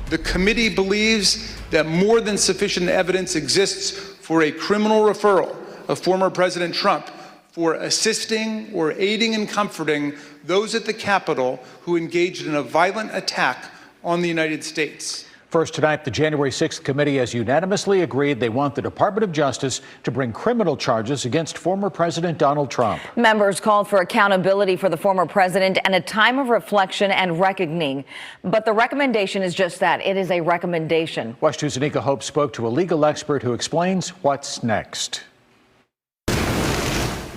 The committee believes that more than sufficient evidence exists for a criminal referral of former President Trump for assisting or aiding and comforting those at the Capitol who engaged in a violent attack on the United States. First tonight, the January 6th committee has unanimously agreed they want the Department of Justice to bring criminal charges against former President Donald Trump. Members called for accountability for the former president and a time of reflection and reckoning. But the recommendation is just that. It is a recommendation. WESH 2's Anika Hope spoke to a legal expert who explains what's next.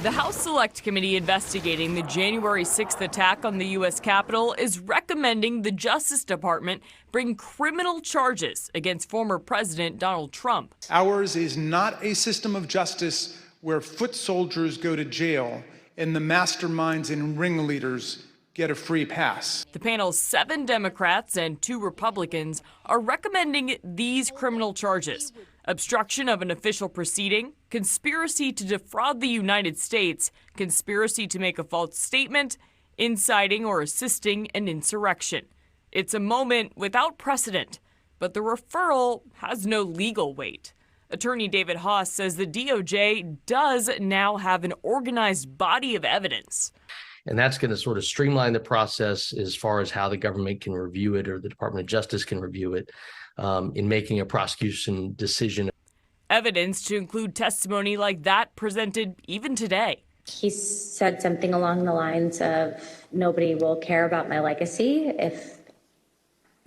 The House Select Committee investigating the January 6th attack on the U.S. Capitol is recommending the Justice Department bring criminal charges against former President Donald Trump. Ours is not a system of justice where foot soldiers go to jail and the masterminds and ringleaders get a free pass. The panel's 7 Democrats and 2 Republicans are recommending these criminal charges: obstruction of an official proceeding, conspiracy to defraud the United States, conspiracy to make a false statement, inciting or assisting an insurrection. It's a moment without precedent, but the referral has no legal weight. Attorney David Haas says the DOJ does now have an organized body of evidence. And that's going to sort of streamline the process as far as how the government can review it, or the Department of Justice can review it, in making a prosecution decision. Evidence to include testimony like that presented even today. He said something along the lines of, nobody will care about my legacy if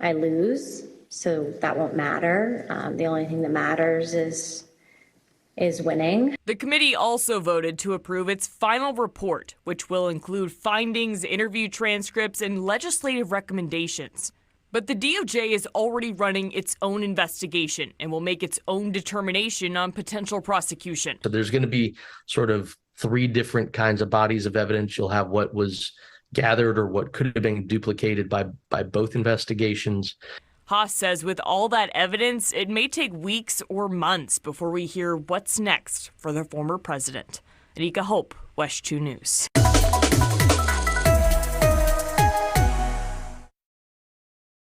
I lose, so that won't matter. The only thing that matters is winning. The committee also voted to approve its final report, which will include findings, interview transcripts, and legislative recommendations. But the DOJ is already running its own investigation and will make its own determination on potential prosecution. So there's going to be sort of 3 different kinds of bodies of evidence. You'll have what was gathered or what could have been duplicated by both investigations. Haas says with all that evidence, it may take weeks or months before we hear what's next for the former president. Anika Hope, WESH 2 News.